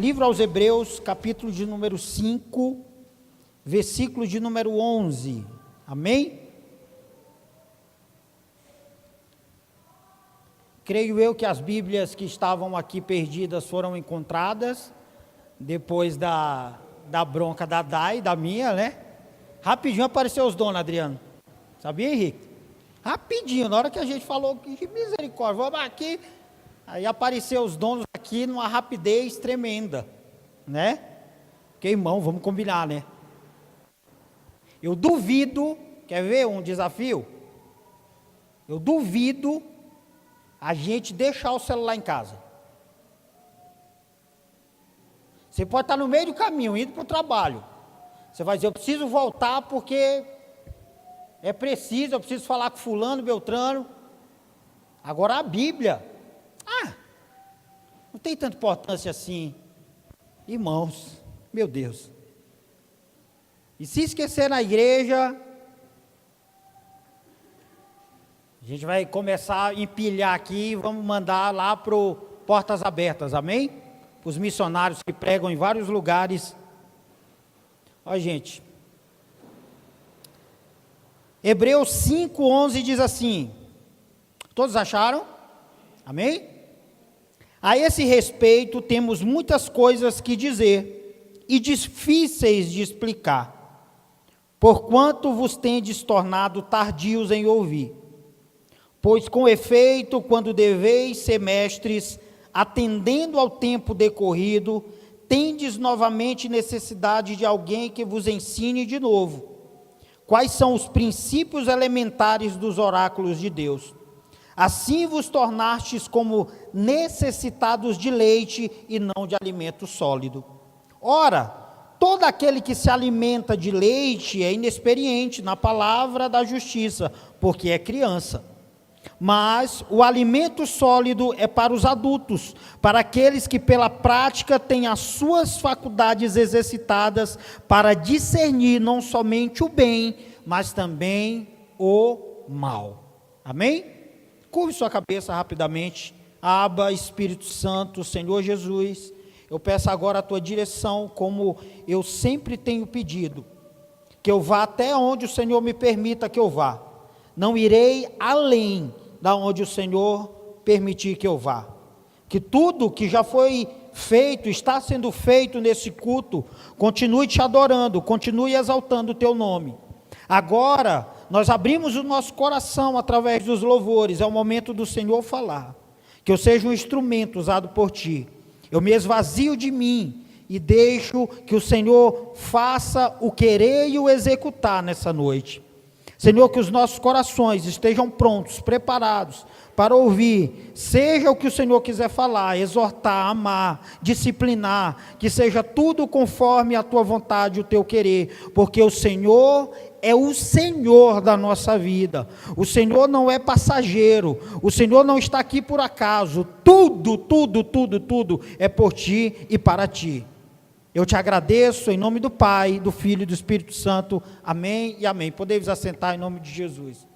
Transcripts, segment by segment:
Livro aos Hebreus, capítulo de número 5, versículo de número 11. Amém? Creio eu que as Bíblias que estavam aqui perdidas foram encontradas, depois da bronca da Dai, da minha, né? Rapidinho apareceu os donos, Adriano. Sabia, Henrique? Rapidinho, na hora que a gente falou, que misericórdia, vamos aqui, aí apareceu os donos aqui numa rapidez tremenda, né? Porque, irmão, vamos combinar, né? Eu duvido, quer ver um desafio? Eu duvido a gente deixar o celular em casa. Você pode estar no meio do caminho, indo para o trabalho. Você vai dizer, eu preciso voltar porque é preciso, eu preciso falar com fulano, beltrano. Agora a Bíblia, não tem tanta importância assim. Irmãos, meu Deus. E se esquecer na igreja, a gente vai começar a empilhar aqui e vamos mandar lá para o Portas Abertas, amém? Os missionários que pregam em vários lugares. Olha, gente. Hebreus 5:11 diz assim. Todos acharam? Amém? A esse respeito temos muitas coisas que dizer e difíceis de explicar, porquanto vos tendes tornado tardios em ouvir. Pois com efeito, quando deveis ser mestres, atendendo ao tempo decorrido, tendes novamente necessidade de alguém que vos ensine de novo quais são os princípios elementares dos oráculos de Deus. Assim vos tornastes como necessitados de leite e não de alimento sólido. Ora, todo aquele que se alimenta de leite é inexperiente na palavra da justiça, porque é criança. Mas o alimento sólido é para os adultos, para aqueles que pela prática têm as suas faculdades exercitadas para discernir não somente o bem, mas também o mal. Amém? Curve sua cabeça rapidamente. Abba, Espírito Santo, Senhor Jesus, eu peço agora a tua direção, como eu sempre tenho pedido, que eu vá até onde o Senhor me permita que eu vá. Não irei além da onde o Senhor permitir que eu vá. Que tudo que já foi feito, está sendo feito nesse culto, continue te adorando, continue exaltando o teu nome. Agora, nós abrimos o nosso coração através dos louvores, é o momento do Senhor falar. Que eu seja um instrumento usado por ti. Eu me esvazio de mim e deixo que o Senhor faça o querer e o executar nessa noite. Senhor, que os nossos corações estejam prontos, preparados para ouvir, seja o que o Senhor quiser falar, exortar, amar, disciplinar, que seja tudo conforme a tua vontade e o teu querer, porque o Senhor é o Senhor da nossa vida, o Senhor não é passageiro, o Senhor não está aqui por acaso, tudo é por ti e para ti. Eu te agradeço em nome do Pai, do Filho e do Espírito Santo, amém e amém. Podemos assentar em nome de Jesus.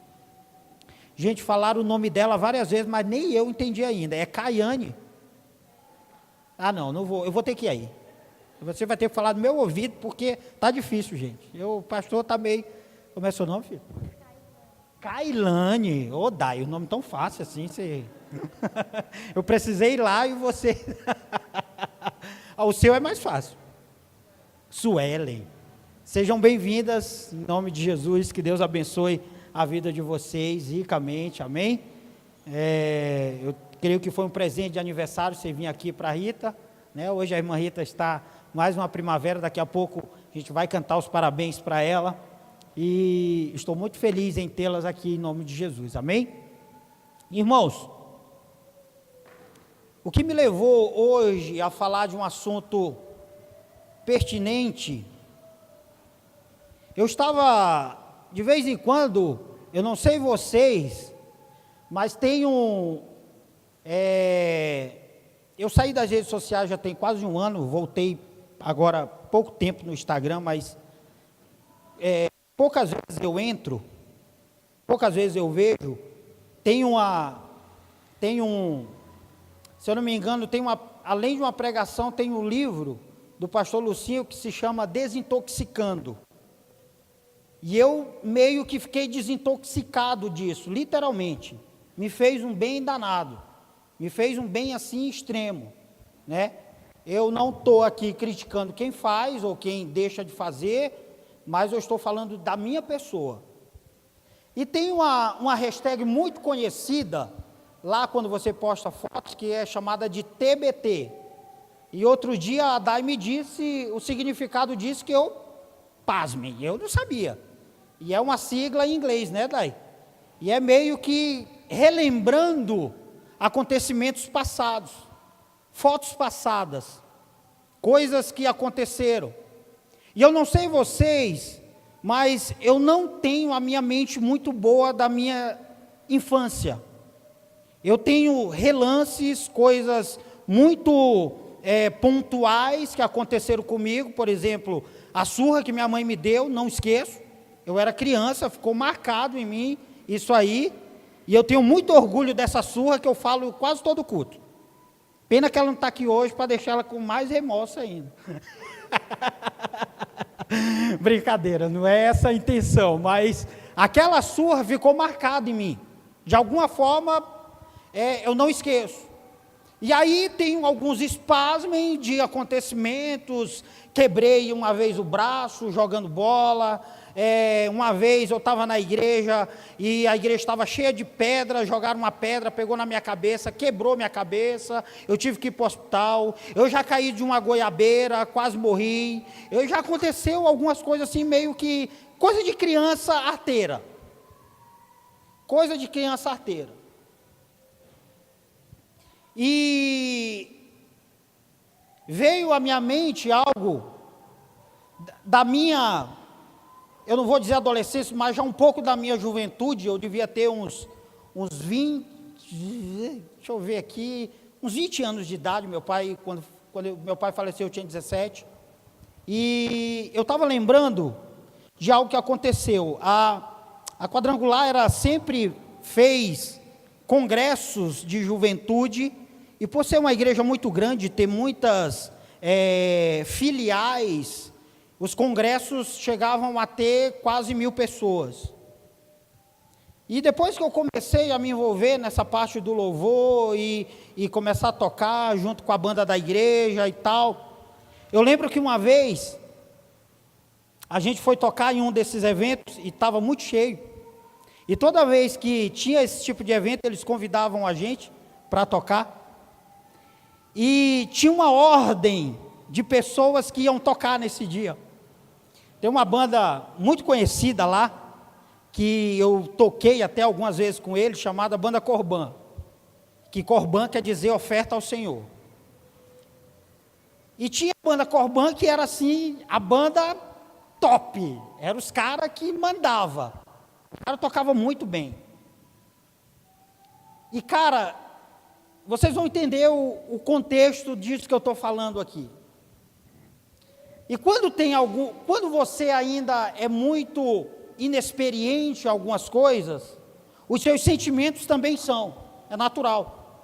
Gente, falaram o nome dela várias vezes, mas nem eu entendi ainda, é Caiane. Não vou, eu vou ter que ir aí. Você vai ter que falar no meu ouvido, porque está difícil, gente. O pastor está meio, como é seu nome, filho? Cailane, Dai, o nome tão fácil assim, você... Eu precisei ir lá e você... O seu é mais fácil. Suelen, sejam bem-vindas em nome de Jesus, que Deus abençoe a vida de vocês ricamente, amém? Eu creio que foi um presente de aniversário você vir aqui para a Rita, né? Hoje a irmã Rita está mais uma primavera, daqui a pouco a gente vai cantar os parabéns para ela, e estou muito feliz em tê-las aqui em nome de Jesus, amém? Irmãos, o que me levou hoje a falar de um assunto pertinente, eu estava, de vez em quando, eu não sei vocês, mas tenho, eu saí das redes sociais já tem quase um ano, voltei agora há pouco tempo no Instagram, mas poucas vezes eu entro, poucas vezes eu vejo, tem Se eu não me engano, além de uma pregação, tem um livro do pastor Lucinho que se chama Desintoxicando. E eu meio que fiquei desintoxicado disso, literalmente. Me fez um bem danado. Me fez um bem assim extremo, né? Eu não estou aqui criticando quem faz ou quem deixa de fazer, mas eu estou falando da minha pessoa. E tem uma hashtag muito conhecida, lá quando você posta fotos, que é chamada de TBT. E outro dia a Dai me disse o significado disso, que eu, pasmem, eu não sabia. E é uma sigla em inglês, né, Dai? E é meio que relembrando acontecimentos passados, fotos passadas, coisas que aconteceram. E eu não sei vocês, mas eu não tenho a minha mente muito boa da minha infância. Eu tenho relances, coisas muito pontuais que aconteceram comigo. Por exemplo, a surra que minha mãe me deu, não esqueço. Eu era criança, ficou marcado em mim isso aí. E eu tenho muito orgulho dessa surra que eu falo quase todo culto. Pena que ela não está aqui hoje para deixar ela com mais remorso ainda. Brincadeira, não é essa a intenção, mas aquela surra ficou marcada em mim. De alguma forma, eu não esqueço. E aí tem alguns espasmos de acontecimentos. Quebrei uma vez o braço jogando bola. Uma vez eu estava na igreja e a igreja estava cheia de pedra, jogaram uma pedra, pegou na minha cabeça, quebrou minha cabeça, eu tive que ir para o hospital. Eu já caí de uma goiabeira, quase morri. Já aconteceu algumas coisas assim, meio que coisa de criança arteira. Coisa de criança arteira. E veio à minha mente algo da minha, eu não vou dizer adolescência, mas já um pouco da minha juventude. Eu devia ter uns 20, deixa eu ver aqui, uns 20 anos de idade. Meu pai, quando meu pai faleceu, eu tinha 17. E eu estava lembrando de algo que aconteceu. A Quadrangular sempre fez congressos de juventude, e por ser uma igreja muito grande, ter muitas filiais, os congressos chegavam a ter quase 1000 pessoas. E depois que eu comecei a me envolver nessa parte do louvor e começar a tocar junto com a banda da igreja e tal, eu lembro que uma vez a gente foi tocar em um desses eventos e estava muito cheio. E toda vez que tinha esse tipo de evento, eles convidavam a gente para tocar. E tinha uma ordem de pessoas que iam tocar nesse dia. Tem uma banda muito conhecida lá, que eu toquei até algumas vezes com eles, chamada Banda Corban. Que Corban quer dizer oferta ao Senhor. E tinha a Banda Corban que era assim, a banda top. Eram os caras que mandavam. O cara tocava muito bem. E cara, vocês vão entender o contexto disso que eu estou falando aqui. E quando você ainda é muito inexperiente em algumas coisas, os seus sentimentos também é natural.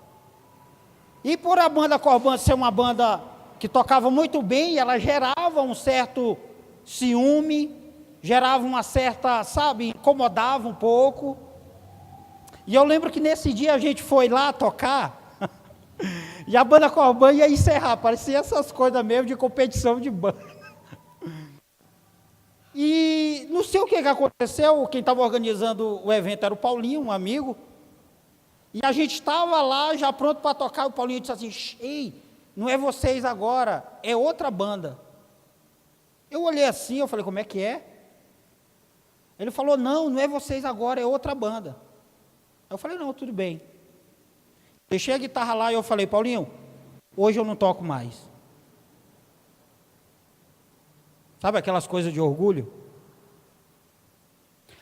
E por a banda Corban ser uma banda que tocava muito bem, ela gerava um certo ciúme, gerava uma certa, incomodava um pouco. E eu lembro que nesse dia a gente foi lá tocar, e a banda Corban ia encerrar, parecia essas coisas mesmo de competição de banda. E não sei o que aconteceu, quem estava organizando o evento era o Paulinho, um amigo, e a gente estava lá já pronto para tocar. O Paulinho disse assim: ei, não é vocês agora, é outra banda. Eu olhei assim, eu falei: como é que é? Ele falou: não é vocês agora, é outra banda. Eu falei: não, tudo bem. Deixei a guitarra lá e eu falei: Paulinho, hoje eu não toco mais. Sabe aquelas coisas de orgulho?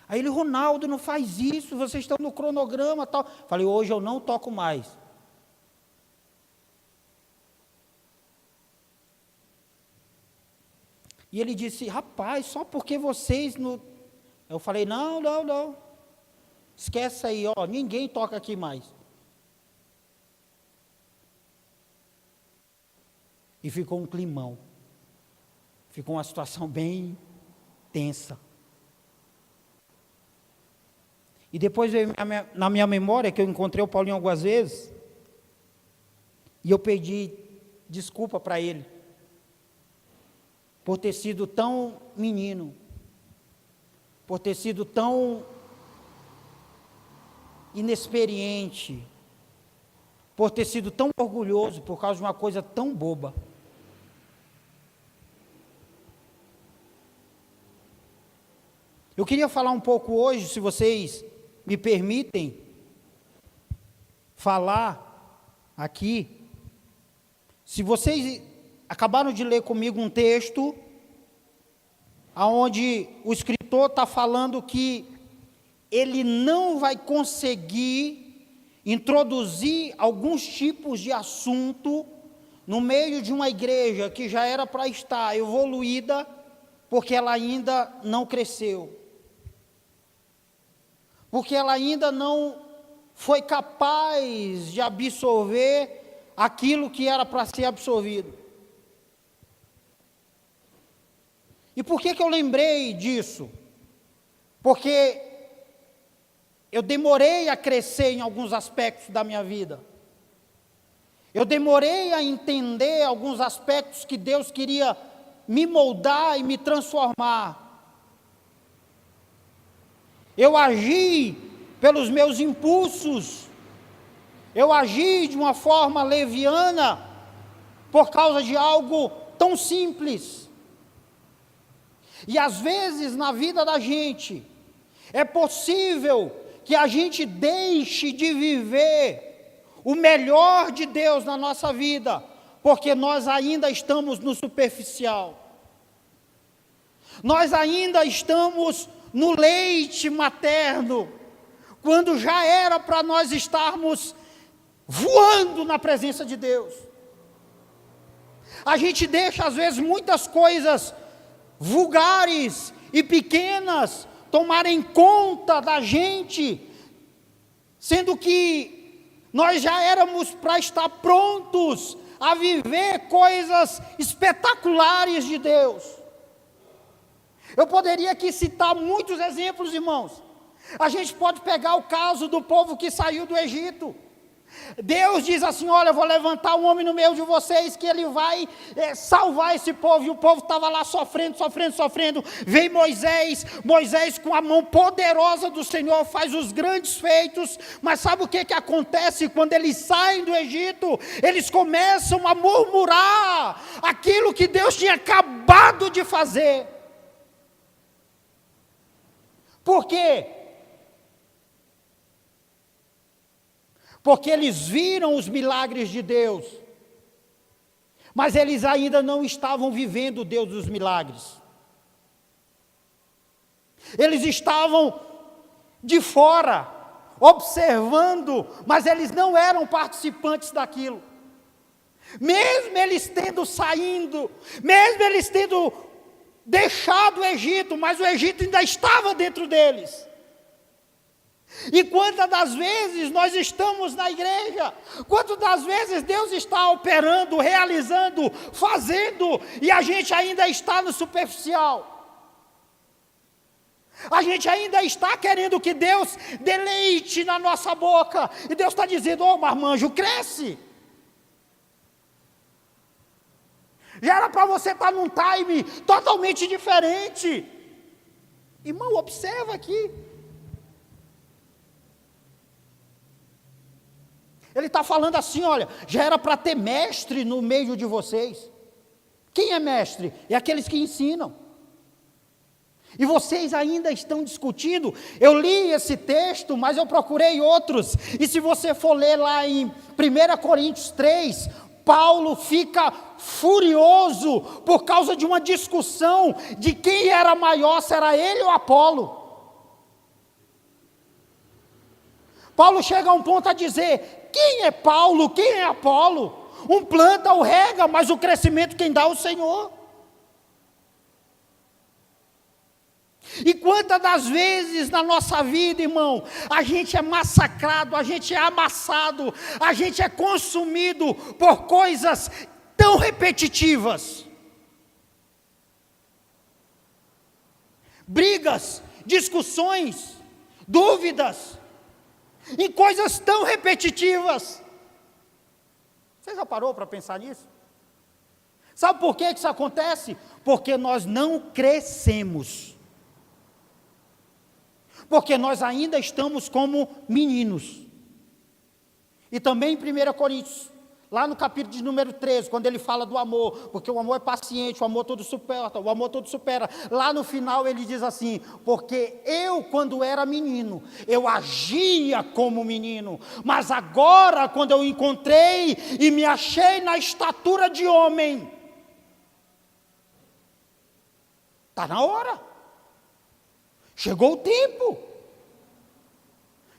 Aí ele: Ronaldo, não faz isso, vocês estão no cronograma tal. Falei: hoje eu não toco mais. E ele disse: rapaz, só porque vocês não... Eu falei: não. Esquece aí, ninguém toca aqui mais. E ficou um climão. Ficou uma situação bem tensa. E depois veio na minha memória que eu encontrei o Paulinho algumas vezes. E eu pedi desculpa para ele. Por ter sido tão menino. Por ter sido tão inexperiente. Por ter sido tão orgulhoso por causa de uma coisa tão boba. Eu queria falar um pouco hoje, se vocês me permitem, falar aqui. Se vocês acabaram de ler comigo um texto, onde o escritor está falando que ele não vai conseguir introduzir alguns tipos de assunto no meio de uma igreja que já era para estar evoluída, porque ela ainda não cresceu. Porque ela ainda não foi capaz de absorver aquilo que era para ser absorvido. E por que eu lembrei disso? Porque eu demorei a crescer em alguns aspectos da minha vida. Eu demorei a entender alguns aspectos que Deus queria me moldar e me transformar. Eu agi pelos meus impulsos, eu agi de uma forma leviana, por causa de algo tão simples. E às vezes na vida da gente, é possível que a gente deixe de viver o melhor de Deus na nossa vida, porque nós ainda estamos no superficial. Nós ainda estamos no leite materno, quando já era para nós estarmos voando na presença de Deus. A gente deixa às vezes muitas coisas vulgares e pequenas tomarem conta da gente, sendo que nós já éramos para estar prontos a viver coisas espetaculares de Deus. Eu poderia aqui citar muitos exemplos, irmãos. A gente pode pegar o caso do povo que saiu do Egito. Deus diz assim: olha, eu vou levantar um homem no meio de vocês, que ele vai salvar esse povo. E o povo estava lá sofrendo. Vem Moisés com a mão poderosa do Senhor faz os grandes feitos. Mas sabe o que acontece quando eles saem do Egito? Eles começam a murmurar aquilo que Deus tinha acabado de fazer. Por quê? Porque eles viram os milagres de Deus, mas eles ainda não estavam vivendo o Deus dos milagres. Eles estavam de fora, observando, mas eles não eram participantes daquilo. Mesmo eles tendo saído, mesmo eles tendo deixado o Egito, mas o Egito ainda estava dentro deles. E quantas das vezes nós estamos na igreja, quantas das vezes Deus está operando, realizando, fazendo, e a gente ainda está no superficial. A gente ainda está querendo que Deus deleite na nossa boca, e Deus está dizendo: ô marmanjo, cresce. Já era para você estar num time totalmente diferente. Irmão, observa aqui. Ele está falando assim: olha, já era para ter mestre no meio de vocês. Quem é mestre? É aqueles que ensinam. E vocês ainda estão discutindo. Eu li esse texto, mas eu procurei outros. E se você for ler lá em 1 Coríntios 3, Paulo fica furioso por causa de uma discussão de quem era maior, se era ele ou Apolo. Paulo chega a um ponto a dizer: quem é Paulo, quem é Apolo? Um planta, o rega, mas o crescimento quem dá é o Senhor. E quantas das vezes na nossa vida, irmão, a gente é massacrado, a gente é amassado, a gente é consumido por coisas tão repetitivas. Brigas, discussões, dúvidas, em coisas tão repetitivas. Você já parou para pensar nisso? Sabe por que isso acontece? Porque nós não crescemos. Porque nós ainda estamos como meninos. E também em 1 Coríntios, lá no capítulo de número 13, quando ele fala do amor, porque o amor é paciente, o amor todo suporta, o amor todo supera. Lá no final ele diz assim: porque eu, quando era menino, eu agia como menino, mas agora, quando eu encontrei e me achei na estatura de homem, está na hora. Chegou o tempo.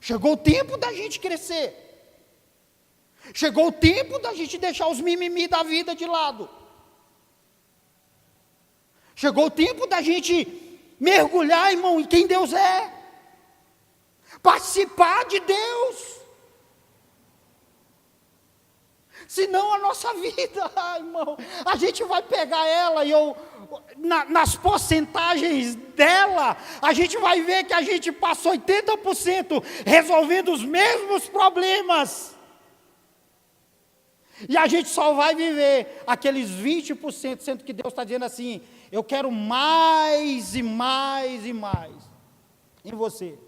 Chegou o tempo da gente crescer. Chegou o tempo da gente deixar os mimimi da vida de lado. Chegou o tempo da gente mergulhar, irmão, em quem Deus é. Participar de Deus. Senão a nossa vida, irmão, a gente vai pegar ela e nas porcentagens dela, a gente vai ver que a gente passa 80% resolvendo os mesmos problemas. E a gente só vai viver aqueles 20%, sendo que Deus está dizendo assim: eu quero mais e mais e mais em você.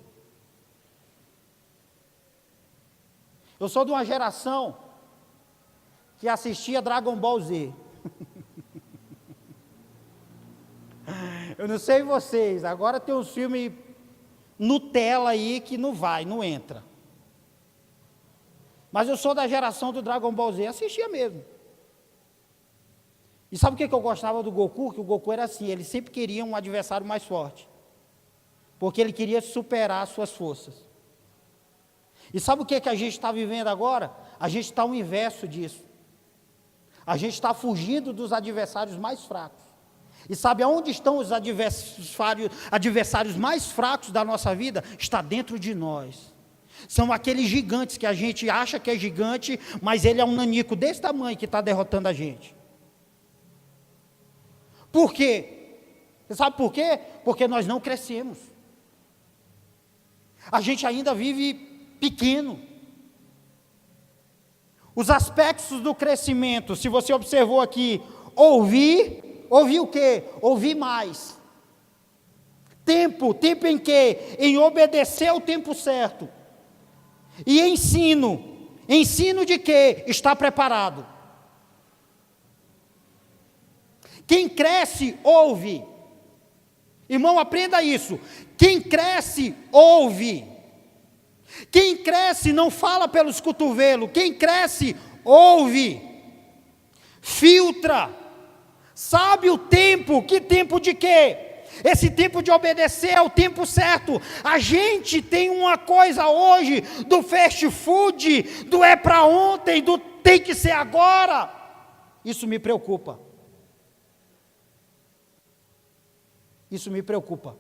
Eu sou de uma geração que assistia Dragon Ball Z. Eu não sei vocês, agora tem uns filmes Nutella aí que não entra. Mas eu sou da geração do Dragon Ball Z, assistia mesmo. E sabe o que eu gostava do Goku? Que o Goku era assim, ele sempre queria um adversário mais forte. Porque ele queria superar as suas forças. E sabe o que a gente está vivendo agora? A gente está ao inverso disso. A gente está fugindo dos adversários mais fracos. E sabe aonde estão os adversários mais fracos da nossa vida? Está dentro de nós. São aqueles gigantes que a gente acha que é gigante, mas ele é um nanico desse tamanho que está derrotando a gente. Por quê? Você sabe por quê? Porque nós não crescemos. A gente ainda vive pequeno. Os aspectos do crescimento, se você observou aqui, ouvir o quê? Ouvir mais. Tempo em quê? Em obedecer ao tempo certo. E ensino de quê? Está preparado. Quem cresce, ouve. Irmão, aprenda isso. Quem cresce, ouve. Quem cresce não fala pelos cotovelos. Quem cresce, ouve. Filtra. Sabe o tempo. Que tempo de quê? Esse tempo de obedecer é o tempo certo. A gente tem uma coisa hoje do fast food, do é para ontem, do tem que ser agora. Isso me preocupa. Isso me preocupa.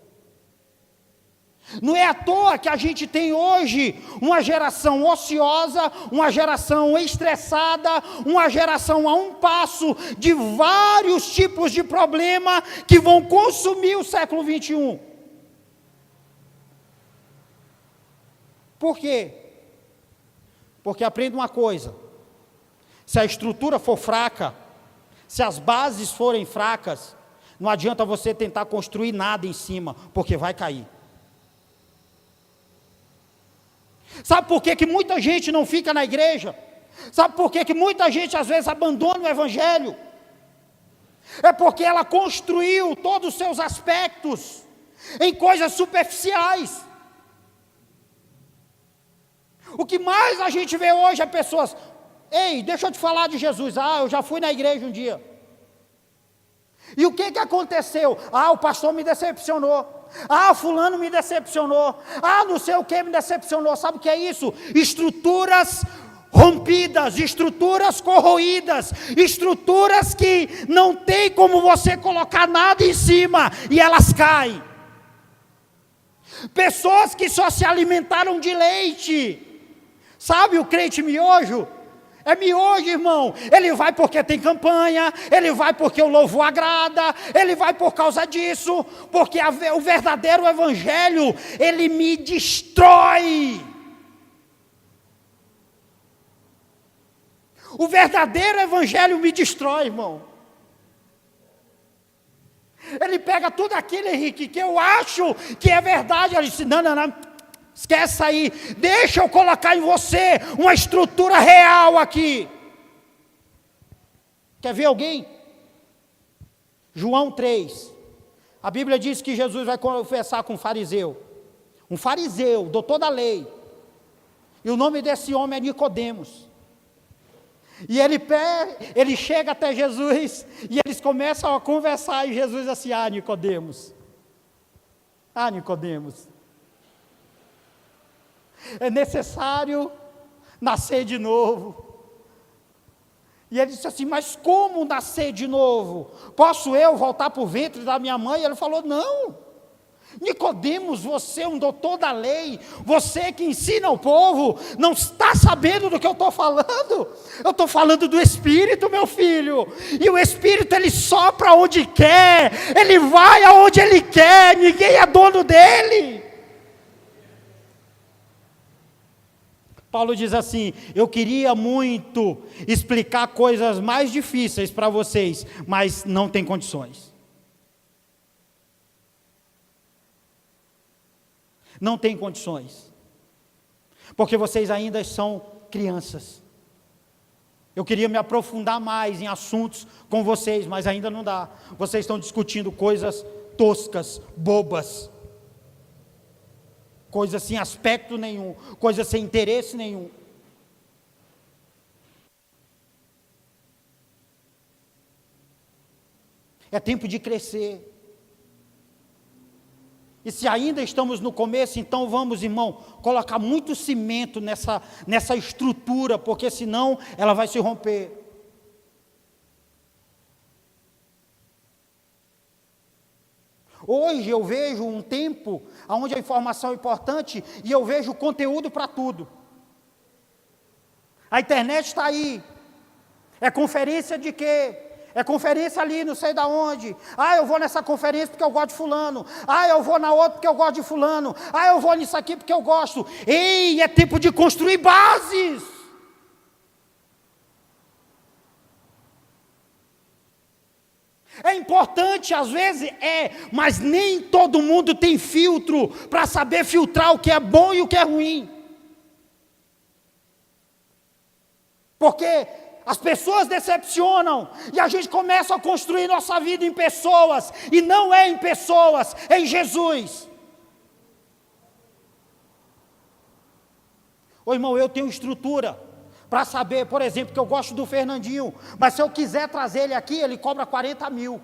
Não é à toa que a gente tem hoje uma geração ociosa, uma geração estressada, uma geração a um passo de vários tipos de problema que vão consumir o século 21. Por quê? Porque aprenda uma coisa: se a estrutura for fraca, se as bases forem fracas, não adianta você tentar construir nada em cima, porque vai cair. Sabe por que muita gente não fica na igreja? Sabe por que muita gente às vezes abandona o evangelho? É porque ela construiu todos os seus aspectos em coisas superficiais. O que mais a gente vê hoje é pessoas: ei, deixa eu te falar de Jesus. Eu já fui na igreja um dia. E o que aconteceu? O pastor me decepcionou. Fulano me decepcionou. Não sei o que me decepcionou. Sabe o que é isso? Estruturas rompidas, estruturas corroídas, estruturas que não tem como você colocar nada em cima e elas caem. Pessoas que só se alimentaram de leite. Sabe o crente miojo? É miojo, irmão. Ele vai porque tem campanha, ele vai porque o louvor agrada, ele vai por causa disso, porque o verdadeiro evangelho, ele me destrói. O verdadeiro evangelho me destrói, irmão. Ele pega tudo aquilo, Henrique, que eu acho que é verdade. Ele disse, não, esquece aí, deixa eu colocar em você uma estrutura real aqui. Quer ver alguém? João 3, a Bíblia diz que Jesus vai conversar com um fariseu, doutor da lei, e o nome desse homem é Nicodemos. E ele chega até Jesus, e eles começam a conversar, e Jesus assim, Nicodemos, é necessário nascer de novo. E ele disse assim, mas como nascer de novo? Posso eu voltar para o ventre da minha mãe? E ele falou, não. Nicodemos, você é um doutor da lei, você que ensina o povo, não está sabendo do que eu estou falando? Eu estou falando do Espírito, meu filho, e o Espírito ele sopra onde quer, ele vai aonde ele quer, ninguém é dono dele. Paulo diz assim, eu queria muito explicar coisas mais difíceis para vocês, mas não tem condições. Não tem condições, porque vocês ainda são crianças. Eu queria me aprofundar mais em assuntos com vocês, mas ainda não dá. Vocês estão discutindo coisas toscas, bobas, coisas sem aspecto nenhum, coisas sem interesse nenhum. É tempo de crescer. E se ainda estamos no começo, então vamos, irmão, colocar muito cimento nessa estrutura, porque senão ela vai se romper. Hoje eu vejo um tempo onde a informação é importante e eu vejo conteúdo para tudo. A internet está aí. É conferência de quê? É conferência ali, não sei da onde. Eu vou nessa conferência porque eu gosto de fulano. Eu vou na outra porque eu gosto de fulano. Eu vou nisso aqui porque eu gosto. Ei, é tempo de construir bases. É importante, às vezes mas nem todo mundo tem filtro para saber filtrar o que é bom e o que é ruim. Porque as pessoas decepcionam, e a gente começa a construir nossa vida em pessoas, e não é em pessoas, é em Jesus. Irmão, eu tenho estrutura para saber, por exemplo, que eu gosto do Fernandinho, mas se eu quiser trazer ele aqui, ele cobra 40 mil.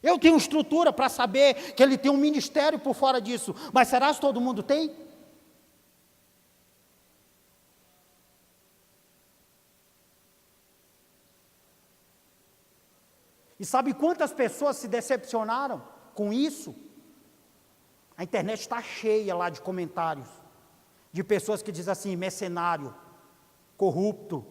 Eu tenho estrutura para saber que ele tem um ministério por fora disso, mas será que todo mundo tem? E sabe quantas pessoas se decepcionaram com isso? A internet está cheia lá de comentários, de pessoas que dizem assim, mercenário, corrupto,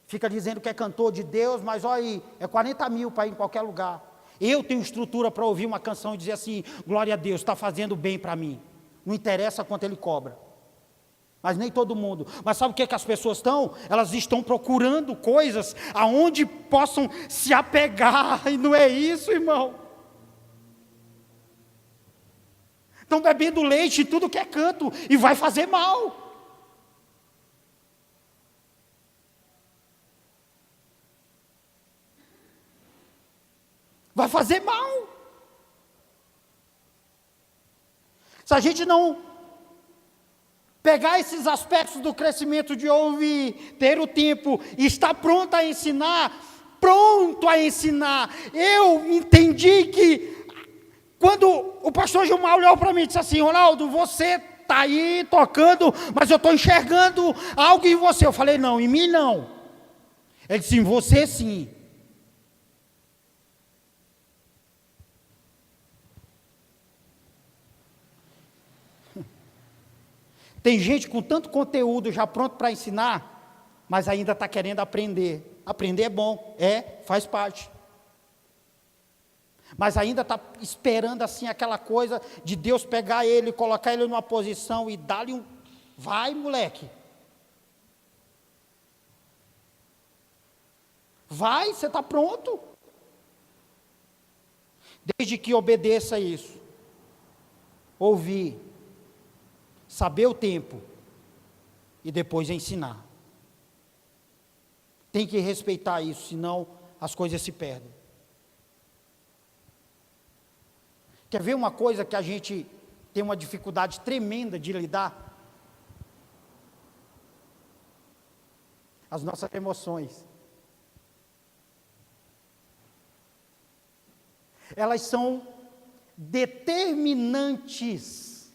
fica dizendo que é cantor de Deus, mas olha aí, é 40 mil para ir em qualquer lugar. Eu tenho estrutura para ouvir uma canção e dizer assim, glória a Deus, está fazendo bem para mim, não interessa quanto ele cobra. Mas nem todo mundo. Mas sabe o que as pessoas estão? Elas estão procurando coisas aonde possam se apegar, e não é isso, irmão. Estão bebendo leite em tudo que é canto, e vai fazer mal. Vai fazer mal. Se a gente não pegar esses aspectos do crescimento de ouvir, ter o tempo e estar pronto a ensinar, eu entendi que quando o pastor Gilmar olhou para mim e disse assim, Ronaldo, você está aí tocando, mas eu estou enxergando algo em você. Eu falei, não, em mim não. Ele disse, em você sim. Tem gente com tanto conteúdo já pronto para ensinar, mas ainda está querendo aprender. Aprender é bom, faz parte. Mas ainda está esperando assim aquela coisa de Deus pegar ele, colocar ele numa posição e dar-lhe um... Vai, moleque. Vai, você está pronto. Desde que obedeça isso. Ouvir. Saber o tempo. E depois ensinar. Tem que respeitar isso, senão as coisas se perdem. Quer ver uma coisa que a gente tem uma dificuldade tremenda de lidar? As nossas emoções. Elas são determinantes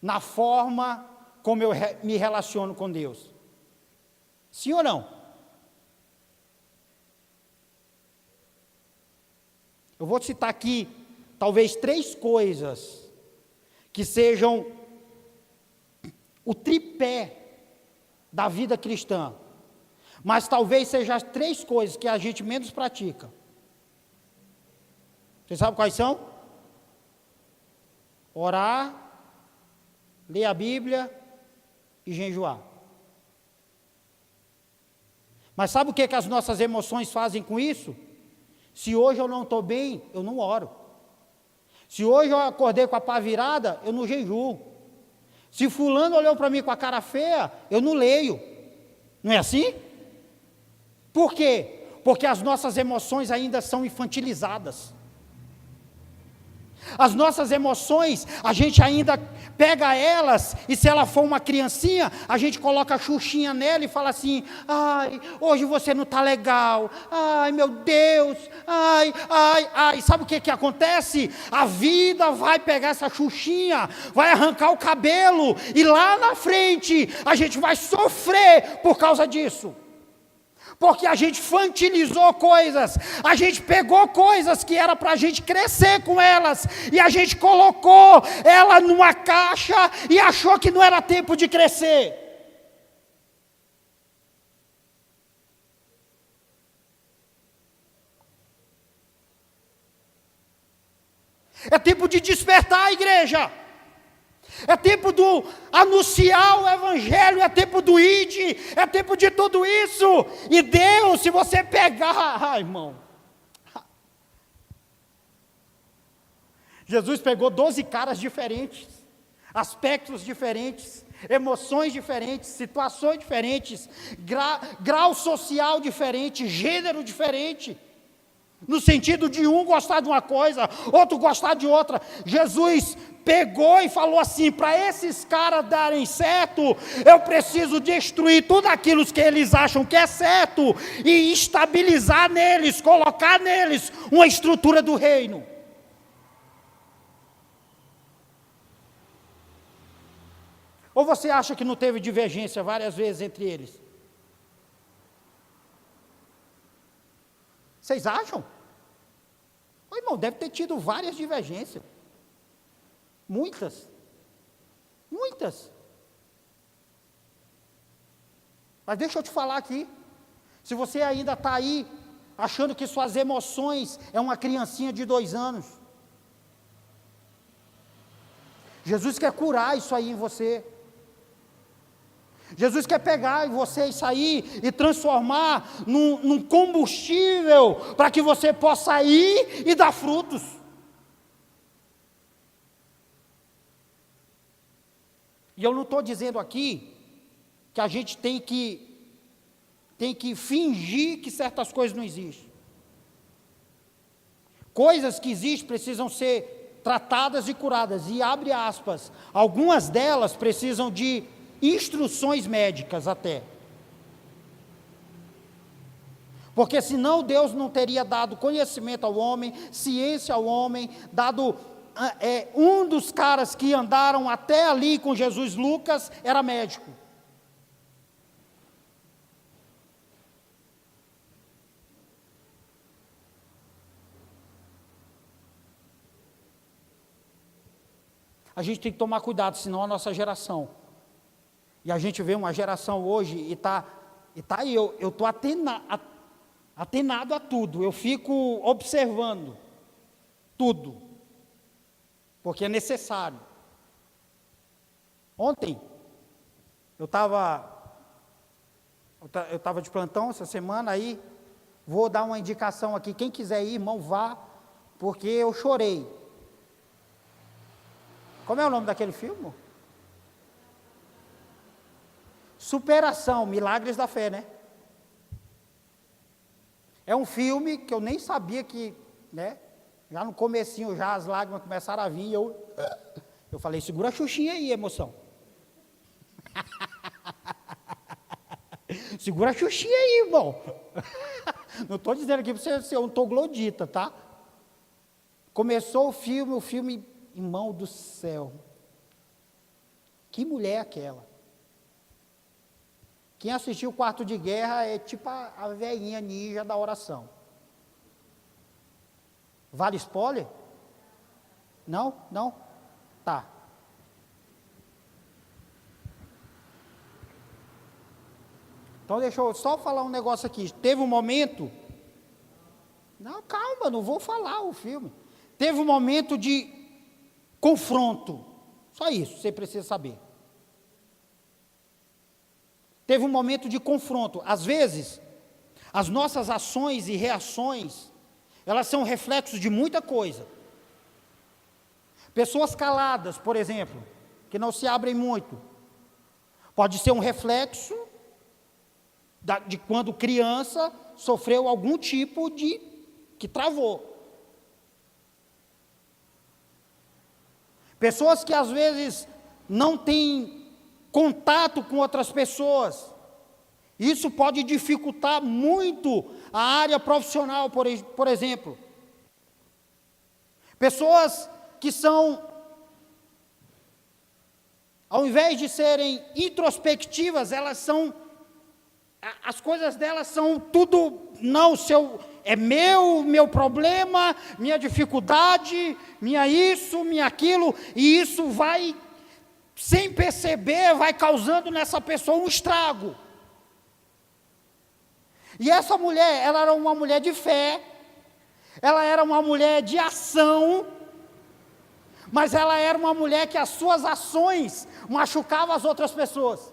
na forma como eu me relaciono com Deus. Sim ou não? Eu vou citar aqui, talvez 3 coisas que sejam o tripé da vida cristã, mas talvez sejam as 3 coisas que a gente menos pratica. Vocês sabem quais são? Orar, ler a Bíblia e jejuar. Mas sabe o que as nossas emoções fazem com isso? Se hoje eu não estou bem, eu não oro. Se hoje eu acordei com a pá virada, eu não jejuo. Se fulano olhou para mim com a cara feia, eu não leio. Não é assim? Por quê? Porque as nossas emoções ainda são infantilizadas. As nossas emoções, a gente ainda pega elas, e se ela for uma criancinha, a gente coloca a xuxinha nela e fala assim: ai, hoje você não está legal, ai meu Deus, ai, sabe o que acontece? A vida vai pegar essa xuxinha, vai arrancar o cabelo, e lá na frente, a gente vai sofrer por causa disso. Porque a gente infantilizou coisas, a gente pegou coisas que era para a gente crescer com elas, e a gente colocou ela numa caixa e achou que não era tempo de crescer. É tempo de despertar a igreja. É tempo do anunciar o evangelho, é tempo do ide, é tempo de tudo isso. E Deus, se você pegar, irmão, Jesus pegou 12 caras diferentes, aspectos diferentes, emoções diferentes, situações diferentes, grau social diferente, gênero diferente. No sentido de um gostar de uma coisa, outro gostar de outra. Jesus pegou e falou assim: para esses caras darem certo, eu preciso destruir tudo aquilo que eles acham que é certo e estabilizar neles, colocar neles uma estrutura do reino. Ou você acha que não teve divergência várias vezes entre eles? Vocês acham? Ô, irmão, deve ter tido várias divergências. Muitas. Mas deixa eu te falar aqui. Se você ainda está aí, achando que suas emoções é uma criancinha de 2 anos. Jesus quer curar isso aí em você. Jesus quer pegar em você isso aí e transformar num combustível para que você possa ir e dar frutos. E eu não estou dizendo aqui que a gente tem que fingir que certas coisas não existem. Coisas que existem precisam ser tratadas e curadas. E abre aspas, algumas delas precisam de instruções médicas até. Porque senão Deus não teria dado conhecimento ao homem, ciência ao homem, dado... um dos caras que andaram até ali com Jesus, Lucas, era médico. A a gente tem que tomar cuidado, senão a nossa geração. E a gente vê uma geração hoje e tá aí, eu estou atenado a tudo, eu fico observando tudo, porque é necessário. Ontem, eu estava de plantão essa semana, aí vou dar uma indicação aqui, quem quiser ir, irmão, vá, porque eu chorei. Como é o nome daquele filme? Superação, Milagres da Fé, né? É um filme que eu nem sabia que, né? Já no comecinho, já as lágrimas começaram a vir, e eu falei, segura a xuxinha aí, emoção. Segura a xuxinha aí, irmão. Não estou dizendo aqui para você ser um troglodita, tá? Começou o filme, irmão do céu. Que mulher é aquela? Quem assistiu o Quarto de Guerra é tipo a velhinha ninja da oração. Vale spoiler? Não? Não? Tá. Então deixa eu só falar um negócio aqui. Teve um momento... Não, calma, não vou falar o filme. Teve um momento de confronto. Só isso, você precisa saber. Teve um momento de confronto. Às vezes, as nossas ações e reações, elas são reflexos de muita coisa. Pessoas caladas, por exemplo, que não se abrem muito, pode ser um reflexo de quando criança sofreu algum tipo de que travou. Pessoas que às vezes não têm contato com outras pessoas, isso pode dificultar muito a área profissional, por exemplo. Pessoas que são, ao invés de serem introspectivas, elas são, as coisas delas são tudo, não, é meu problema, minha dificuldade, minha isso, minha aquilo, e isso vai, sem perceber, vai causando nessa pessoa um estrago. E essa mulher, ela era uma mulher de fé, ela era uma mulher de ação, mas ela era uma mulher que as suas ações machucavam as outras pessoas.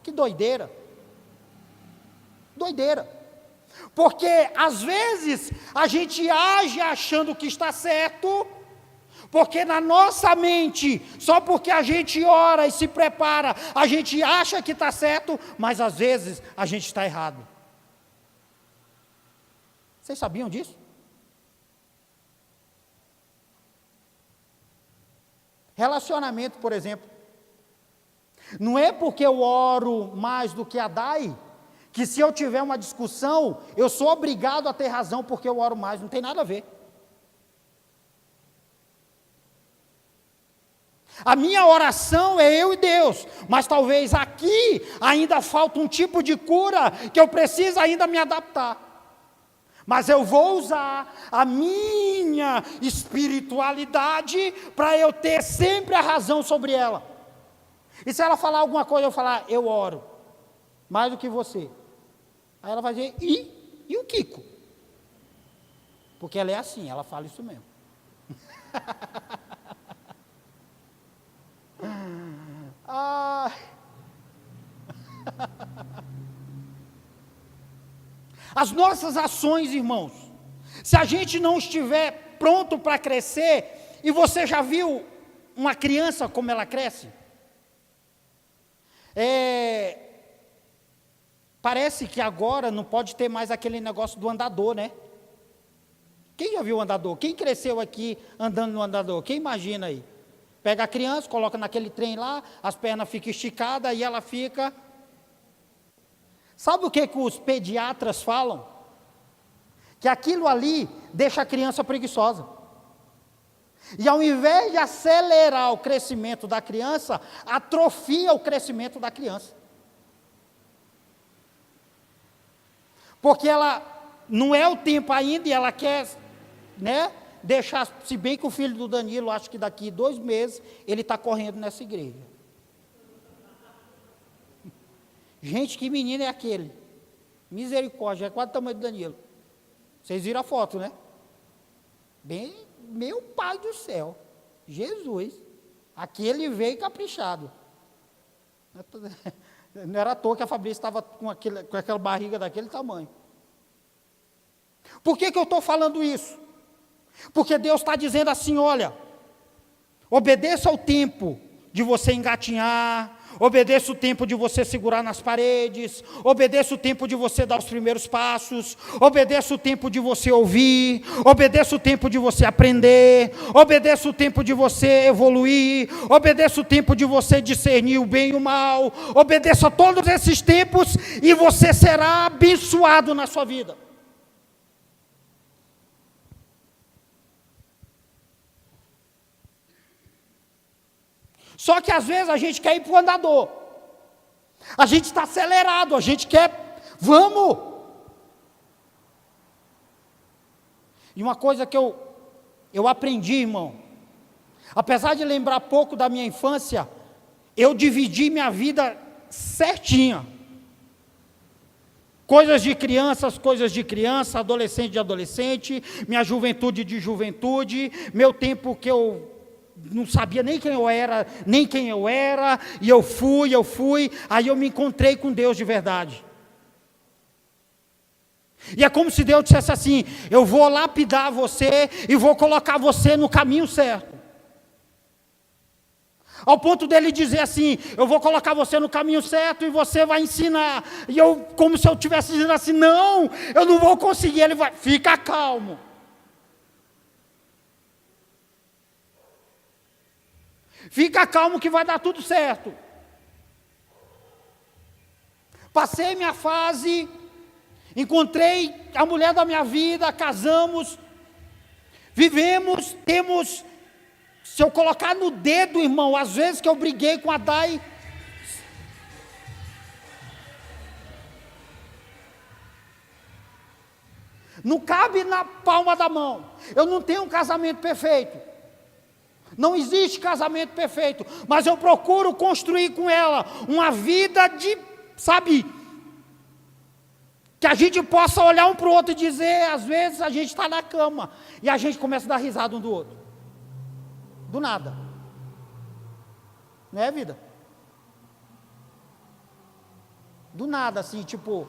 Que doideira. Doideira. Porque às vezes a gente age achando que está certo, porque na nossa mente, só porque a gente ora e se prepara, a gente acha que está certo, mas às vezes a gente está errado. Vocês sabiam disso? Relacionamento, por exemplo. Não é porque eu oro mais do que a Dai, que se eu tiver uma discussão, eu sou obrigado a ter razão porque eu oro mais, não tem nada a ver. A minha oração é eu e Deus, mas talvez aqui ainda falta um tipo de cura que eu preciso ainda me adaptar. Mas eu vou usar a minha espiritualidade para eu ter sempre a razão sobre ela. E se ela falar alguma coisa, eu falar, eu oro, mais do que você. Aí ela vai dizer, e o Kiko? Porque ela é assim, ela fala isso mesmo. As nossas ações, irmãos, se a gente não estiver pronto para crescer, e você já viu uma criança como ela cresce? Parece que agora não pode ter mais aquele negócio do andador, né? Quem já viu o andador? Quem cresceu aqui andando no andador? Quem imagina aí? Pega a criança, coloca naquele trem lá, as pernas ficam esticadas e ela fica... Sabe o que os pediatras falam? Que aquilo ali deixa a criança preguiçosa. E ao invés de acelerar o crescimento da criança, atrofia o crescimento da criança. Porque ela não é o tempo ainda e ela quer, né, deixar, se bem que o filho do Danilo, acho que daqui 2 meses, ele está correndo nessa igreja. Gente, que menino é aquele? Misericórdia, é quase o tamanho do Danilo. Vocês viram a foto, né? Bem, meu pai do céu, Jesus, aquele veio caprichado. Não era à toa que a Fabrícia estava com aquela barriga daquele tamanho. Por que eu estou falando isso? Porque Deus está dizendo assim, olha, obedeça ao tempo de você engatinhar, obedeça o tempo de você segurar nas paredes, obedeça o tempo de você dar os primeiros passos, obedeça o tempo de você ouvir, obedeça o tempo de você aprender, obedeça o tempo de você evoluir, obedeça o tempo de você discernir o bem e o mal, obedeça todos esses tempos e você será abençoado na sua vida. Só que às vezes a gente quer ir para o andador, a gente está acelerado, a gente quer, vamos. E uma coisa que eu aprendi, irmão, apesar de lembrar pouco da minha infância, eu dividi minha vida certinha. Coisas de criança, adolescente de adolescente, minha juventude de juventude, meu tempo que eu não sabia nem quem eu era, e eu fui, aí eu me encontrei com Deus de verdade. E é como se Deus dissesse assim, eu vou lapidar você, e vou colocar você no caminho certo. Ao ponto dele dizer assim, eu vou colocar você no caminho certo, e você vai ensinar, e eu, como se eu estivesse dizendo assim, não, eu não vou conseguir, ele vai, fica calmo. Fica calmo que vai dar tudo certo. Passei minha fase, encontrei a mulher da minha vida, casamos, vivemos, temos, se eu colocar no dedo, irmão, às vezes que eu briguei com a Dai, não cabe na palma da mão. Eu não tenho um casamento perfeito. Não existe casamento perfeito, mas eu procuro construir com ela uma vida de, sabe, que a gente possa olhar um para o outro e dizer, às vezes a gente está na cama, e a gente começa a dar risada um do outro, do nada, não é, vida? Do nada, assim, tipo,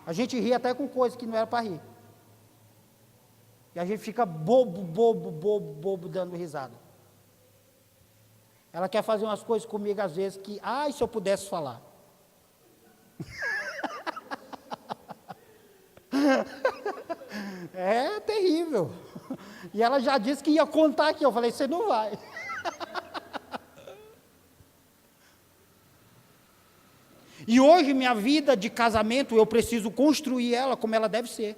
a gente ri até com coisa que não era para rir. E a gente fica bobo, dando risada. Ela quer fazer umas coisas comigo às vezes que, ai, se eu pudesse falar. É terrível. E ela já disse que ia contar aqui, eu falei, você não vai. E hoje minha vida de casamento, eu preciso construir ela como ela deve ser.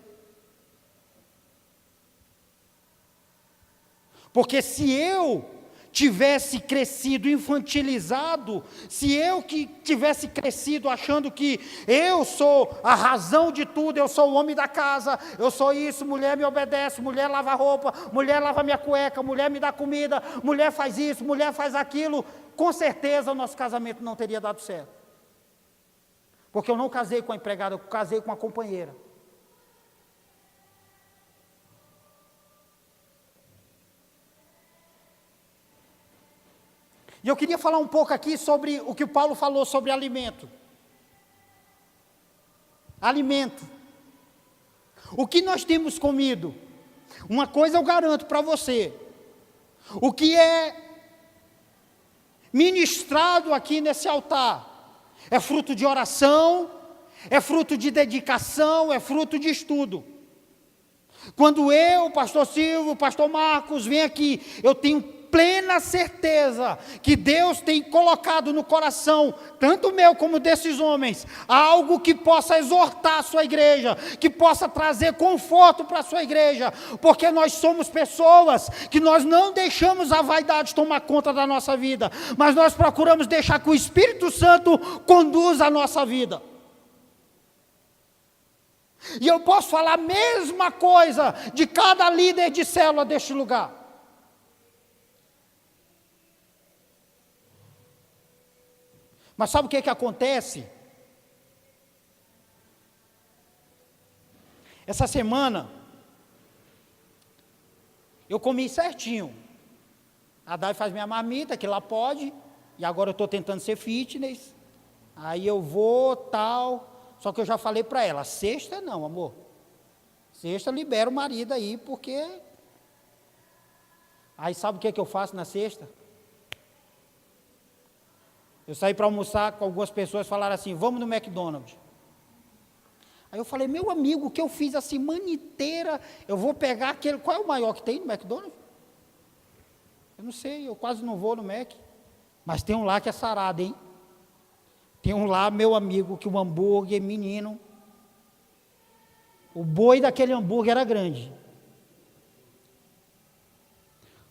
Porque se eu tivesse crescido infantilizado, se eu que tivesse crescido achando que eu sou a razão de tudo, eu sou o homem da casa, eu sou isso, mulher me obedece, mulher lava roupa, mulher lava minha cueca, mulher me dá comida, mulher faz isso, mulher faz aquilo, com certeza o nosso casamento não teria dado certo. Porque eu não casei com a empregada, eu casei com a companheira. E eu queria falar um pouco aqui sobre o que o Paulo falou sobre alimento. Alimento. O que nós temos comido? Uma coisa eu garanto para você. O que é ministrado aqui nesse altar é fruto de oração, é fruto de dedicação, é fruto de estudo. Quando eu, o pastor Silvio, o pastor Marcos, vem aqui, eu tenho plena certeza que Deus tem colocado no coração, tanto meu como desses homens, algo que possa exortar a sua igreja, que possa trazer conforto para a sua igreja, porque nós somos pessoas que nós não deixamos a vaidade tomar conta da nossa vida, mas nós procuramos deixar que o Espírito Santo conduza a nossa vida. E eu posso falar a mesma coisa de cada líder de célula deste lugar. Mas sabe o que acontece? Essa semana, eu comi certinho. A Dai faz minha marmita, que lá pode, e agora eu estou tentando ser fitness. Aí eu vou, tal, só que eu já falei para ela, sexta não, amor. Sexta libera o marido aí, porque... Aí sabe o que eu faço na sexta? Eu saí para almoçar com algumas pessoas, falaram assim, vamos no McDonald's. Aí eu falei, meu amigo, o que eu fiz a semana inteira, eu vou pegar aquele, qual é o maior que tem no McDonald's? Eu não sei, eu quase não vou no Mac, mas tem um lá que é sarado, hein? Tem um lá, meu amigo, que o hambúrguer, menino, o boi daquele hambúrguer era grande.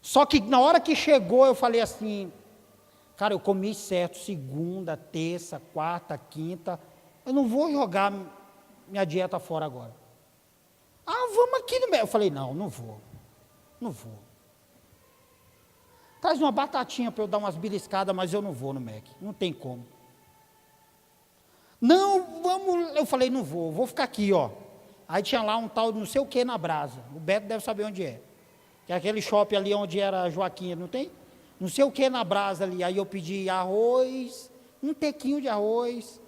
Só que na hora que chegou, eu falei assim, cara, eu comi certo, segunda, terça, quarta, quinta, eu não vou jogar minha dieta fora agora. Ah, vamos aqui no Mac. Eu falei, não vou. Traz uma batatinha para eu dar umas beliscadas, mas eu não vou no Mac, não tem como. Não, vamos, eu falei, não vou ficar aqui, ó. Aí tinha lá um tal de não sei o que na Brasa, o Beto deve saber onde é. Que é aquele shopping ali onde era a Joaquim, não tem? Não sei o que na Brasa ali, aí eu pedi arroz, um tequinho de arroz,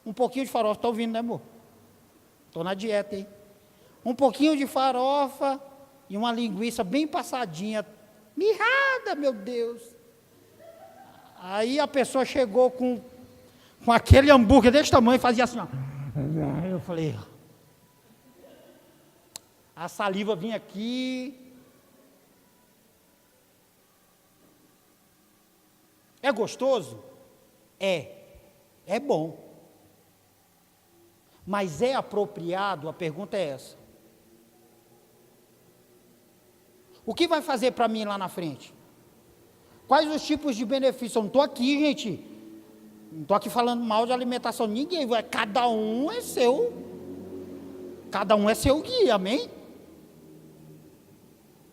um pouquinho de farofa, tá ouvindo, né, amor? Estou na dieta, hein? Um pouquinho de farofa e uma linguiça bem passadinha, mirrada, meu Deus. Aí a pessoa chegou com aquele hambúrguer desse tamanho e fazia assim, ó. Eu falei, a saliva vinha aqui. É gostoso? É bom. Mas é apropriado? A pergunta é essa. O que vai fazer para mim lá na frente? Quais os tipos de benefícios? Eu não estou aqui, gente, não estou aqui falando mal de alimentação, ninguém, cada um é seu guia, amém?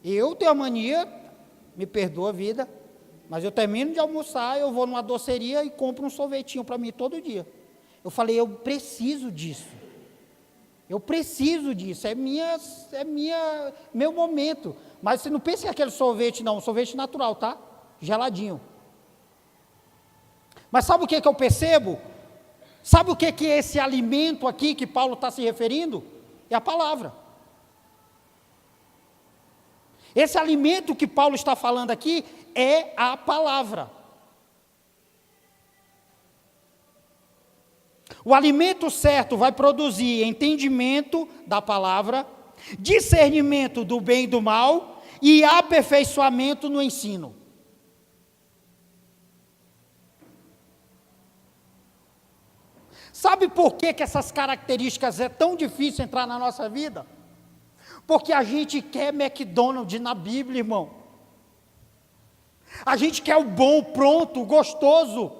Eu tenho a mania, me perdoa a vida, mas eu termino de almoçar, eu vou numa doceria e compro um sorvetinho para mim todo dia. Eu falei, eu preciso disso, é meu momento. Mas você não pensa que é aquele sorvete não, sorvete natural, tá? Geladinho. Mas sabe o que eu percebo? Sabe o que é esse alimento aqui que Paulo está se referindo? É a palavra. Esse alimento que Paulo está falando aqui é a palavra. O alimento certo vai produzir entendimento da palavra, discernimento do bem e do mal e aperfeiçoamento no ensino. Sabe por que essas características é tão difícil entrar na nossa vida? Porque a gente quer McDonald's na Bíblia, irmão. A gente quer o bom, pronto, gostoso.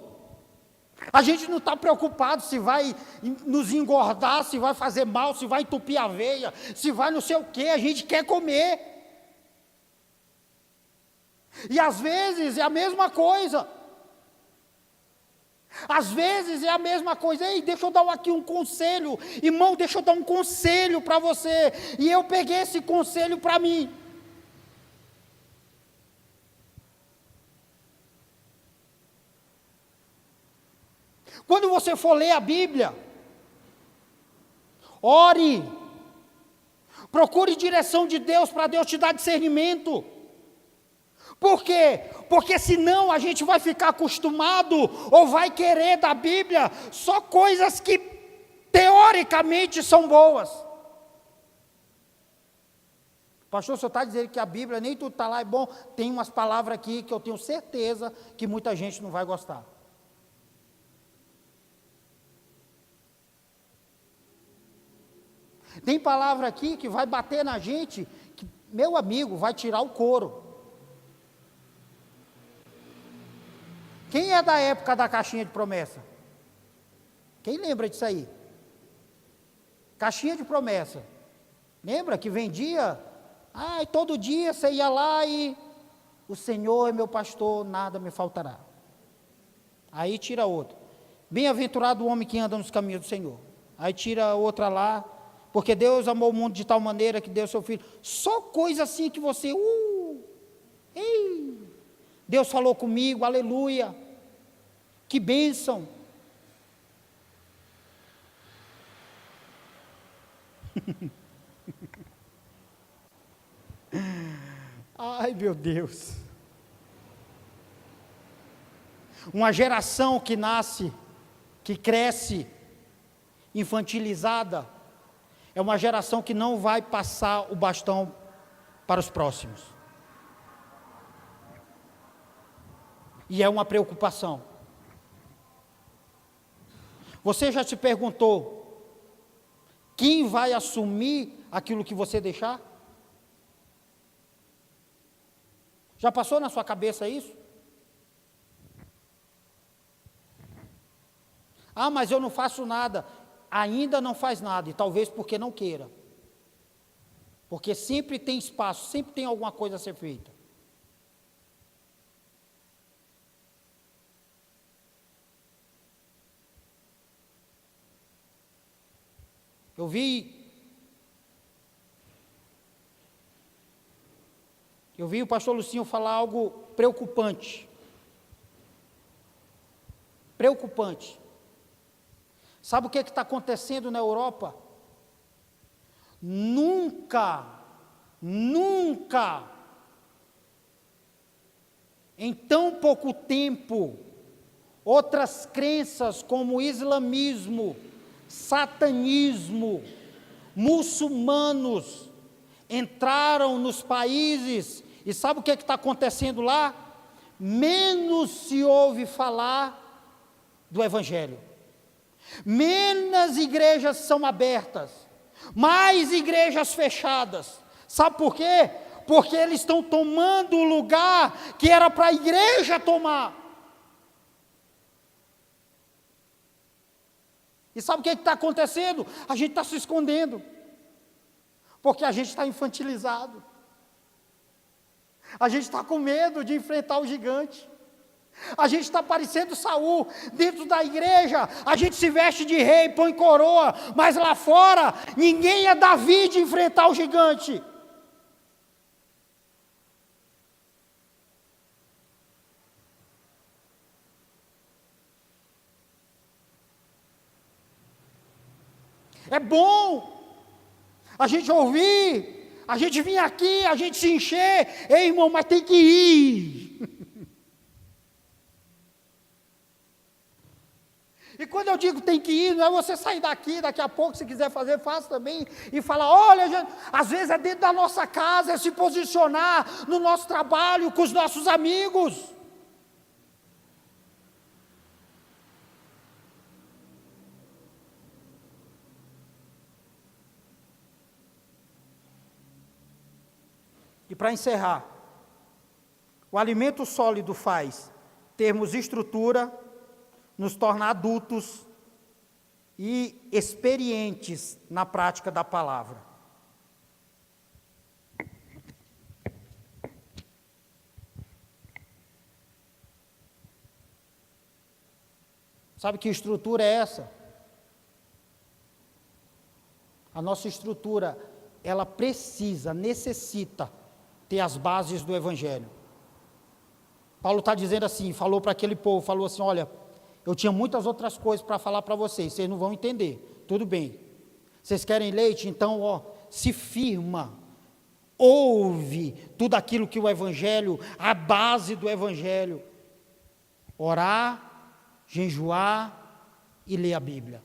A gente não está preocupado se vai nos engordar, se vai fazer mal, se vai entupir a veia, se vai não sei o quê, a gente quer comer. E às vezes é a mesma coisa. Às vezes é a mesma coisa. Ei, deixa eu dar aqui um conselho. Irmão, deixa eu dar um conselho para você. E eu peguei esse conselho para mim. Quando você for ler a Bíblia, ore. Procure direção de Deus para Deus te dar discernimento. Por quê? Porque senão a gente vai ficar acostumado ou vai querer da Bíblia só coisas que teoricamente são boas. Pastor, o senhor está dizendo que a Bíblia, nem tudo está lá é bom. Tem umas palavras aqui que eu tenho certeza que muita gente não vai gostar. Tem palavra aqui que vai bater na gente, que, meu amigo, vai tirar o couro. Quem é da época da caixinha de promessa? Quem lembra disso aí? Caixinha de promessa. Lembra que vendia? E todo dia você ia lá e o Senhor é meu pastor, nada me faltará. Aí tira outro. Bem-aventurado o homem que anda nos caminhos do Senhor. Aí tira outra lá, porque Deus amou o mundo de tal maneira que deu seu filho. Só coisa assim que você, ei, Deus falou comigo, aleluia, que bênção. Ai, meu Deus. Uma geração que nasce, que cresce, infantilizada, é uma geração que não vai passar o bastão para os próximos. E é uma preocupação. Você já se perguntou, quem vai assumir aquilo que você deixar? Já passou na sua cabeça isso? Mas eu não faço nada. Ainda não faz nada, e talvez porque não queira. Porque sempre tem espaço, sempre tem alguma coisa a ser feita. Eu vi o pastor Lucinho falar algo preocupante. Preocupante. Sabe o que está acontecendo na Europa? Nunca, em tão pouco tempo, outras crenças como o islamismo, satanismo, muçulmanos, entraram nos países, e sabe o que está acontecendo lá? Menos se ouve falar do Evangelho. Menos igrejas são abertas, mais igrejas fechadas. Sabe por quê? Porque eles estão tomando o lugar que era para a igreja tomar. E sabe o que está acontecendo? A gente está se escondendo, porque a gente está infantilizado. A gente está com medo de enfrentar o gigante. A gente está parecendo Saul, dentro da igreja, a gente se veste de rei, põe coroa, mas lá fora, ninguém é Davi de enfrentar o gigante. É bom a gente ouvir, a gente vir aqui, a gente se encher, ei irmão, mas tem que ir. E quando eu digo tem que ir, não é você sair daqui a pouco, se quiser fazer, faça também, e falar, olha, gente, às vezes é dentro da nossa casa, é se posicionar no nosso trabalho, com os nossos amigos. E para encerrar, o alimento sólido faz termos estrutura, nos torna adultos e experientes na prática da palavra. Sabe que estrutura é essa? A nossa estrutura, ela necessita ter as bases do Evangelho. Paulo está dizendo assim, falou para aquele povo, falou assim, olha, eu tinha muitas outras coisas para falar para vocês não vão entender, tudo bem. Vocês querem leite? Então, se firma, ouve tudo aquilo que o Evangelho, a base do Evangelho, orar, jejuar e ler a Bíblia.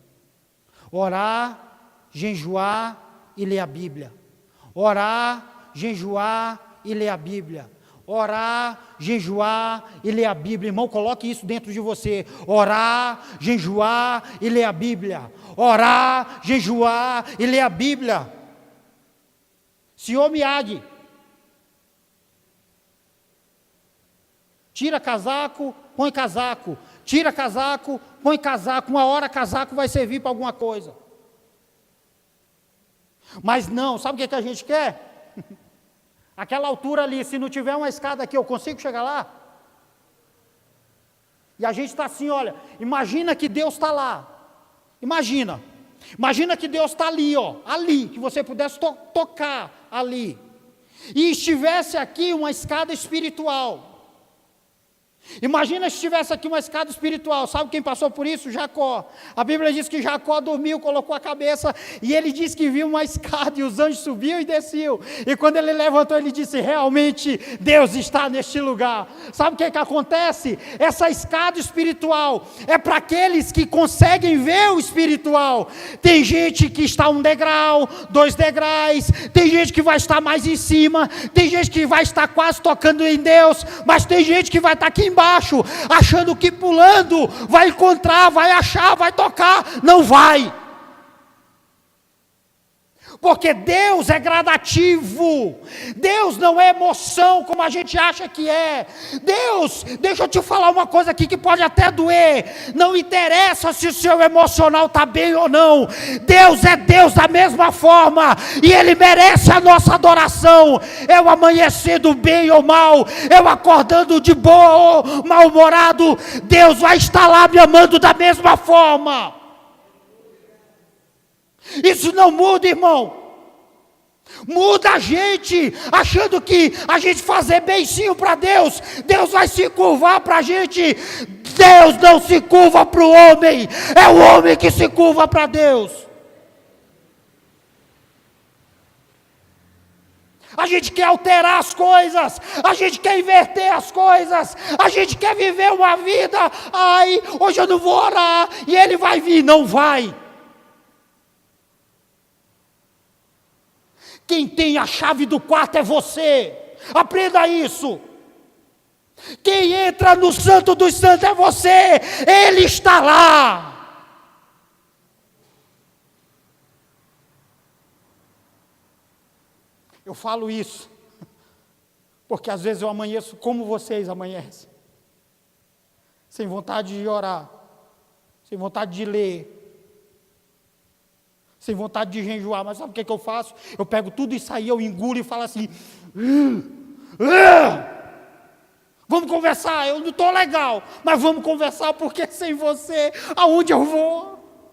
Orar, jejuar e ler a Bíblia. Orar, jejuar e ler a Bíblia. Orar, jejuar e ler a Bíblia. Irmão, coloque isso dentro de você. Orar, jejuar e ler a Bíblia. Orar, jejuar e ler a Bíblia. Senhor Miyagi, tira casaco, põe casaco. Tira casaco, põe casaco. Uma hora casaco vai servir para alguma coisa. Mas não, sabe o que a gente quer? Aquela altura ali, se não tiver uma escada aqui, eu consigo chegar lá? E a gente está assim, olha, imagina que Deus está lá. Imagina que Deus está ali, ó, ali, que você pudesse tocar ali. E estivesse aqui uma escada espiritual. Imagina se tivesse aqui uma escada espiritual. Sabe quem passou por isso? Jacó. A Bíblia diz que Jacó dormiu, colocou a cabeça, e ele disse que viu uma escada, e os anjos subiam e desciam, e quando ele levantou, ele disse, realmente, Deus está neste lugar. Sabe o que acontece? Essa escada espiritual, é para aqueles que conseguem ver o espiritual. Tem gente que está 1 degrau, 2 degraus, tem gente que vai estar mais em cima, tem gente que vai estar quase tocando em Deus, mas tem gente que vai estar aqui embaixo, achando que pulando vai encontrar, vai achar, vai tocar. Não vai, porque Deus é gradativo. Deus não é emoção como a gente acha que é. Deus, deixa eu te falar uma coisa aqui que pode até doer, não interessa se o seu emocional está bem ou não, Deus é Deus da mesma forma, e Ele merece a nossa adoração. Eu amanhecendo bem ou mal, eu acordando de boa ou mal-humorado, Deus vai estar lá me amando da mesma forma. Isso não muda, irmão. Muda a gente, achando que a gente fazer beicinho para Deus, Deus vai se curvar para a gente. Deus não se curva para o homem, é o homem que se curva para Deus. A gente quer alterar as coisas, a gente quer inverter as coisas, a gente quer viver uma vida, ai, hoje eu não vou orar, e ele vai vir, não vai. Quem tem a chave do quarto é você, aprenda isso. Quem entra no Santo dos Santos é você, Ele está lá. Eu falo isso, porque às vezes eu amanheço como vocês amanhecem, sem vontade de orar, sem vontade de ler, sem vontade de jejuar, mas sabe o que eu faço? Eu pego tudo isso aí, eu engulo e falo assim, vamos conversar, eu não estou legal, mas vamos conversar, porque sem você, aonde eu vou?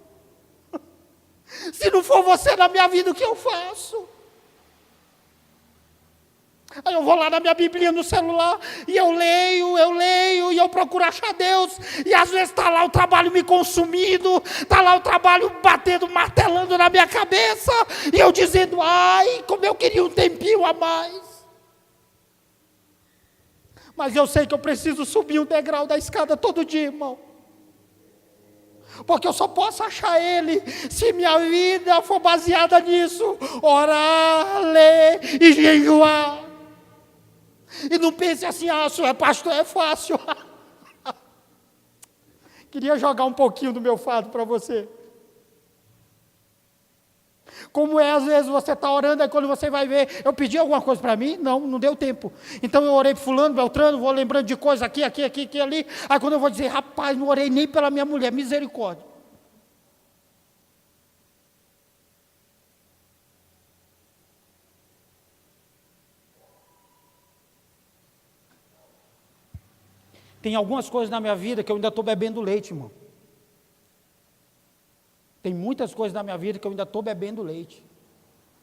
Se não for você na minha vida, o que eu faço? Aí eu vou lá na minha Bíblia no celular, e eu leio, e eu procuro achar Deus, e às vezes está lá o trabalho me consumindo, está lá o trabalho batendo, martelando na minha cabeça, e eu dizendo, ai, como eu queria um tempinho a mais. Mas eu sei que eu preciso subir um degrau da escada todo dia, irmão. Porque eu só posso achar Ele se minha vida for baseada nisso. Orar, ler e jejuar. E não pense assim, senhor é pastor, é fácil. Queria jogar um pouquinho do meu fardo para você. Como é, às vezes você está orando, aí quando você vai ver, eu pedi alguma coisa para mim? Não deu tempo. Então eu orei para fulano, beltrano, vou lembrando de coisa aqui, ali. Aí quando eu vou dizer, rapaz, não orei nem pela minha mulher, misericórdia. Tem algumas coisas na minha vida que eu ainda estou bebendo leite, irmão. Tem muitas coisas na minha vida que eu ainda estou bebendo leite.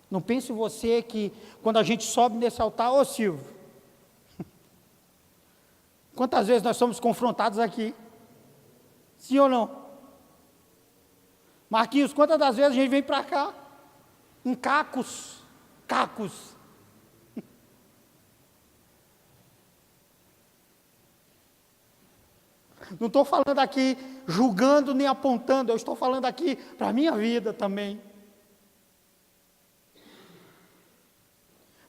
Não pense você que quando a gente sobe nesse altar, ô Silvio, quantas vezes nós somos confrontados aqui? Sim ou não? Marquinhos, quantas das vezes a gente vem para cá? Em cacos. Não estou falando aqui julgando nem apontando, eu estou falando aqui para a minha vida também.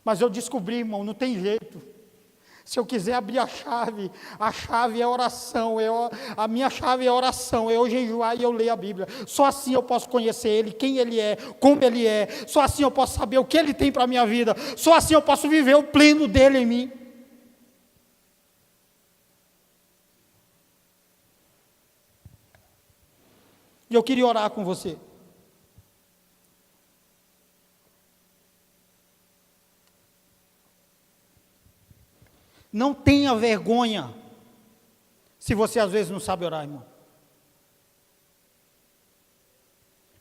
Mas eu descobri, irmão, não tem jeito. Se eu quiser abrir a chave é oração, a minha chave é oração, eu jejuar e eu ler a Bíblia. Só assim eu posso conhecer Ele, quem Ele é, como Ele é. Só assim eu posso saber o que Ele tem para a minha vida. Só assim eu posso viver o pleno dEle em mim. E eu queria orar com você. Não tenha vergonha, se você às vezes não sabe orar, irmão.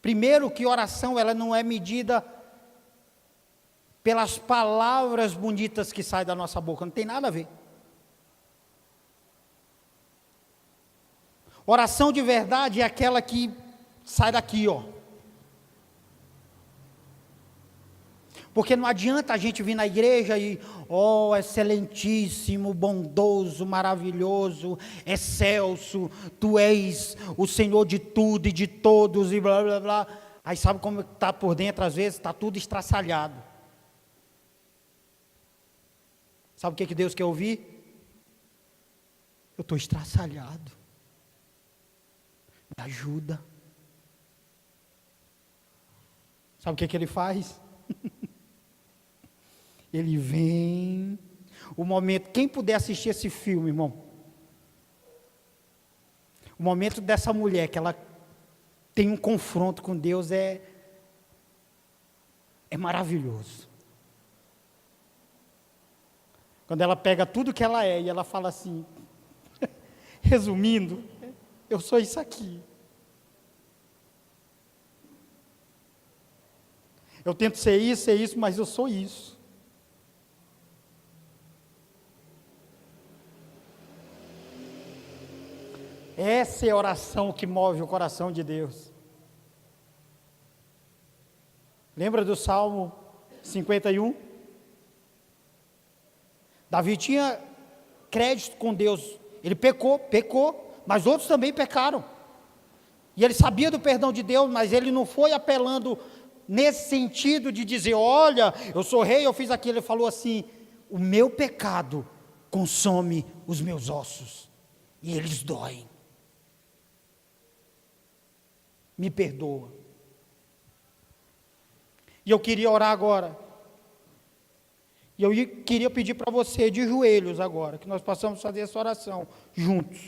Primeiro que oração, ela não é medida pelas palavras bonitas que saem da nossa boca, não tem nada a ver. Oração de verdade é aquela que sai daqui, ó. Porque não adianta a gente vir na igreja e, ó, excelentíssimo, bondoso, maravilhoso, excelso, tu és o Senhor de tudo e de todos e blá blá blá. Aí sabe como está por dentro às vezes? Está tudo estraçalhado. Sabe o que Deus quer ouvir? Eu estou estraçalhado. Me ajuda. Sabe o que Ele faz? Ele vem, o momento, quem puder assistir esse filme, irmão, o momento dessa mulher, que ela tem um confronto com Deus, é maravilhoso. Quando ela pega tudo que ela é, e ela fala assim, resumindo, eu sou isso aqui. Eu tento ser isso, mas eu sou isso. Essa é a oração que move o coração de Deus. Lembra do Salmo 51? Davi tinha crédito com Deus. Ele pecou, mas outros também pecaram. E ele sabia do perdão de Deus, mas ele não foi apelando nesse sentido de dizer, olha, eu sou rei, eu fiz aquilo. Ele falou assim, o meu pecado consome os meus ossos, e eles doem. Me perdoa. E eu queria orar agora. E eu queria pedir para você, de joelhos agora, que nós possamos fazer essa oração juntos.